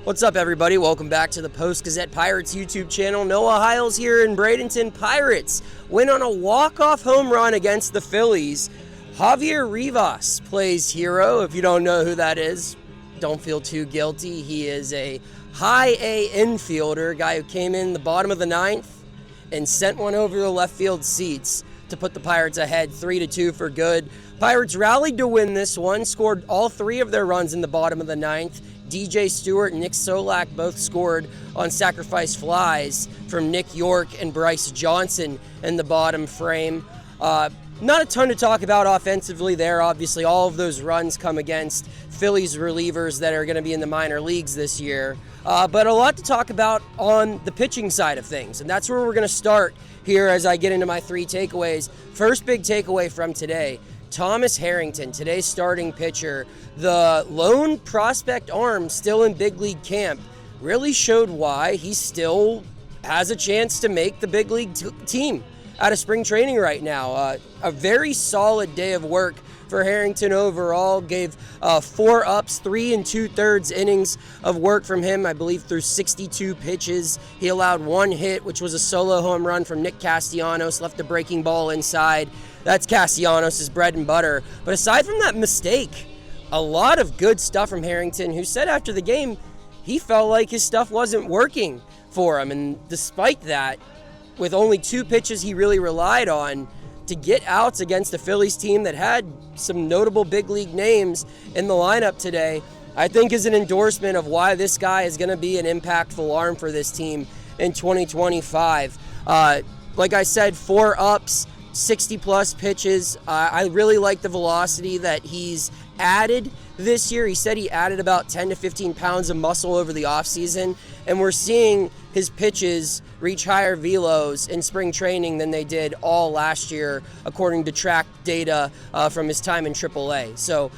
What's up, everybody? Welcome back to the Post-Gazette Pirates YouTube channel. Noah Hiles here in Bradenton. Pirates win on a walk-off home run against the Phillies. Javier Rivas plays hero. If you don't know who that is, don't feel too guilty. He is a high A infielder, guy who came in the bottom of the ninth and sent one over the left field seats to put the Pirates ahead 3-2 for good. Pirates rallied to win this one, scored all three of their runs in the bottom of the ninth. DJ Stewart and Nick Solak both scored on sacrifice flies from Nick York and Bryce Johnson in the bottom frame. Not a ton to talk about offensively there. Obviously, all of those runs come against Phillies relievers that are going to be in the minor leagues this year. But a lot to talk about on the pitching side of things, and that's where we're going to start here as I get into my three takeaways. First big takeaway from today: Thomas Harrington, today's starting pitcher, the lone prospect arm still in big league camp, really showed why he still has a chance to make the big league team out of spring training right now. A very solid day of work for Harrington overall. Gave 4 ups, 3 2/3 innings of work from him, I believe through 62 pitches. He allowed 1 hit, which was a solo home run from Nick Castellanos, left the breaking ball inside. That's Castellanos' bread and butter. But aside from that mistake, a lot of good stuff from Harrington, who said after the game he felt like his stuff wasn't working for him. And despite that, with only 2 pitches he really relied on to get outs against the Phillies team that had some notable big league names in the lineup today, I think is an endorsement of why this guy is going to be an impactful arm for this team in 2025. Like I said, 4 ups, 60-plus pitches. I really like the velocity that he's added this year. He said he added about 10 to 15 pounds of muscle over the offseason, and we're seeing his pitches reach higher velos in spring training than they did all last year, according to track data from his time in AAA. So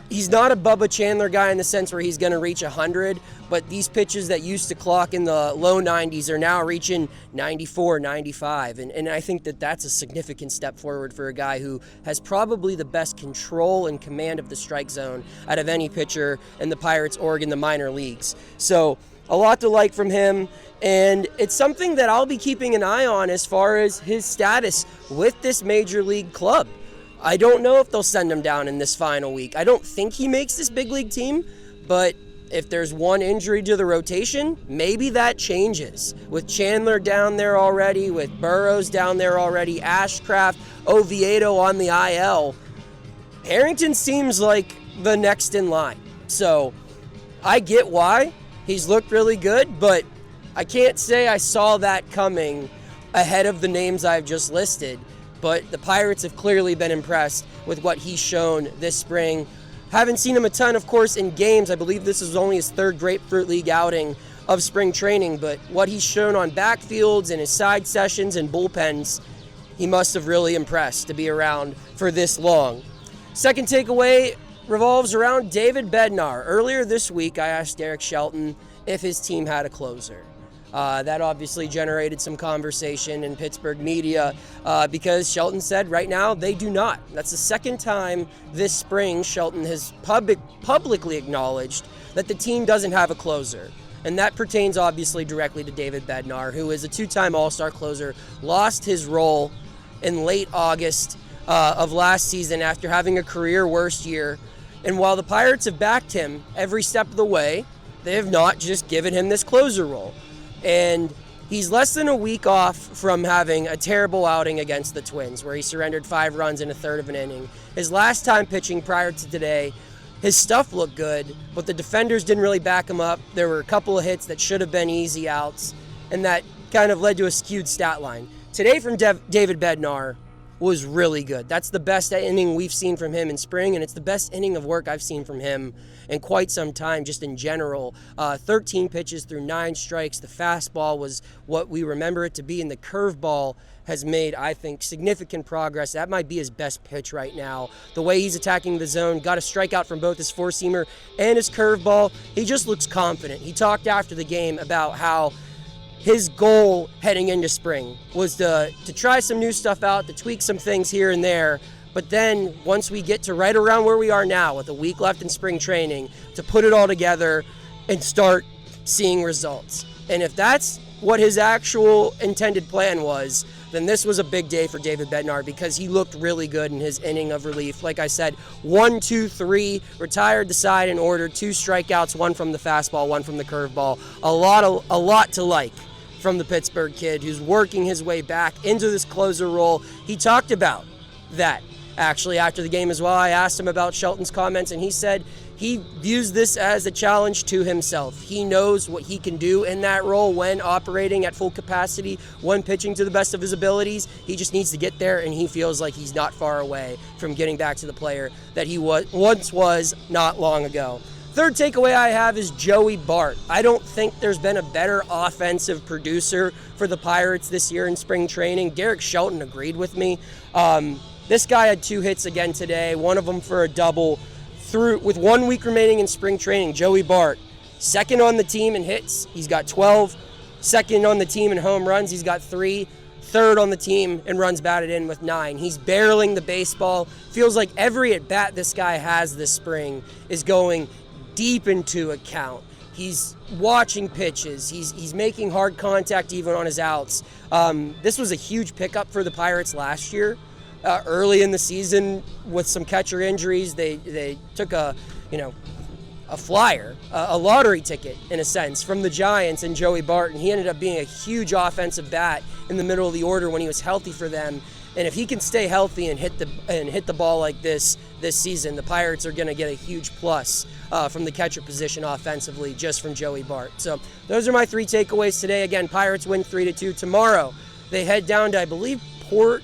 he's not a Bubba Chandler guy in the sense where he's going to reach 100, but these pitches that used to clock in the low 90s are now reaching 94, 95, and I think that that's a significant step forward for a guy who has probably the best control and command of the strike zone out of any pitcher in the Pirates or in the minor leagues. So a lot to like from him, and it's something that I'll be keeping an eye on as far as his status with this major league club. I don't know if they'll send him down in this final week. I don't think he makes this big league team, but if there's one injury to the rotation, maybe that changes. With Chandler down there already, with Burrows down there already, Ashcraft, Oviedo on the IL, Harrington seems like the next in line. So I get why. He's looked really good, but I can't say I saw that coming ahead of the names I've just listed. But the Pirates have clearly been impressed with what he's shown this spring. Haven't seen him a ton, of course, in games. I believe this is only his 3rd Grapefruit League outing of spring training, but what he's shown on backfields and his side sessions and bullpens, he must have really impressed to be around for this long. Second takeaway revolves around David Bednar. Earlier this week, I asked Derek Shelton if his team had a closer. That obviously generated some conversation in Pittsburgh media because Shelton said right now they do not. That's the second time this spring Shelton has publicly acknowledged that the team doesn't have a closer. And that pertains obviously directly to David Bednar, who is a 2-time All-Star closer, lost his role in late August of last season after having a career worst year. And while the Pirates have backed him every step of the way, they have not just given him this closer role. And he's less than a week off from having a terrible outing against the Twins, where he surrendered 5 runs in a third of an inning. His last time pitching prior to today, his stuff looked good, but the defenders didn't really back him up. There were a couple of hits that should have been easy outs, and that kind of led to a skewed stat line. Today from David Bednar was really good. That's the best inning we've seen from him in spring, and it's the best inning of work I've seen from him in quite some time, just in general. 13 pitches through 9 strikes. The fastball was what we remember it to be, and the curveball has made, I think, significant progress. That might be his best pitch right now. The way he's attacking the zone, got a strikeout from both his four-seamer and his curveball. He just looks confident. He talked after the game about how his goal heading into spring was to try some new stuff out, to tweak some things here and there, but then once we get to right around where we are now with a week left in spring training, to put it all together and start seeing results. And if that's what his actual intended plan was, then this was a big day for David Bednar because he looked really good in his inning of relief. Like I said, 1, 2, 3, retired the side in order, 2 strikeouts, 1 from the fastball, 1 from the curveball. A lot to like from the Pittsburgh kid who's working his way back into this closer role. He talked about that actually after the game as well. I asked him about Shelton's comments, and he said he views this as a challenge to himself. He knows what he can do in that role when operating at full capacity, when pitching to the best of his abilities. He just needs to get there, and he feels like he's not far away from getting back to the player that he once was not long ago. Third takeaway I have is Joey Bart. I don't think there's been a better offensive producer for the Pirates this year in spring training. Derek Shelton agreed with me. This guy had 2 hits again today, one of them for a double. With 1 week remaining in spring training, Joey Bart, second on the team in hits, he's got 12. Second on the team in home runs, he's got 3. Third on the team in runs batted in with 9. He's barreling the baseball. Feels like every at-bat this guy has this spring is going deep into account. He's watching pitches. He's making hard contact even on his outs. This was a huge pickup for the Pirates last year. Early in the season with some catcher injuries, they took a flyer, a lottery ticket in a sense, from the Giants and Joey Bart, and he ended up being a huge offensive bat in the middle of the order when he was healthy for them. And if he can stay healthy and hit the ball like this season, the Pirates are going to get a huge plus from the catcher position offensively just from Joey Bart. So those are my 3 takeaways today. Again, Pirates win 3-2. Tomorrow they head down to, I believe, Port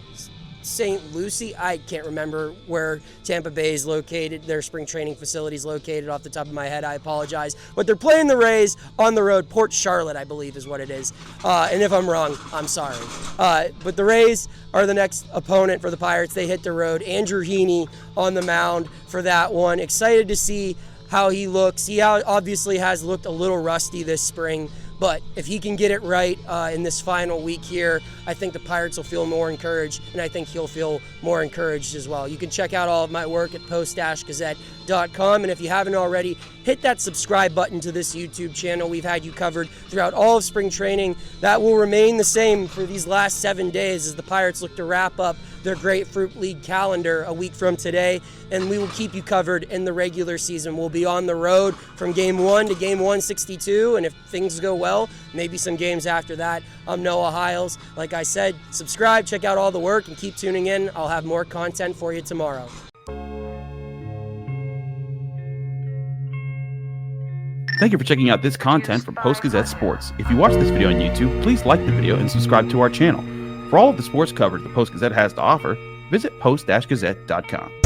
St. Lucie. I can't remember where Tampa Bay is located. Their spring training facility is located off the top of my head. I apologize. But they're playing the Rays on the road. Port Charlotte, I believe, is what it is. And if I'm wrong, I'm sorry. But the Rays are the next opponent for the Pirates. They hit the road. Andrew Heaney on the mound for that one. Excited to see how he looks. He obviously has looked a little rusty this spring. But if he can get it right in this final week here, I think the Pirates will feel more encouraged, and I think he'll feel more encouraged as well. You can check out all of my work at post-gazette.com, and if you haven't already, hit that subscribe button to this YouTube channel. We've had you covered throughout all of spring training. That will remain the same for these last 7 days as the Pirates look to wrap up their Grapefruit League calendar a week from today, and we will keep you covered in the regular season. We'll be on the road from Game 1 to Game 162, and if things go well, maybe some games after that. I'm Noah Hiles. Like I said, subscribe, check out all the work, and keep tuning in. I'll have more content for you tomorrow. Thank you for checking out this content from Post-Gazette Sports. If you watch this video on YouTube, please like the video and subscribe to our channel. For all of the sports coverage the Post-Gazette has to offer, visit post-gazette.com.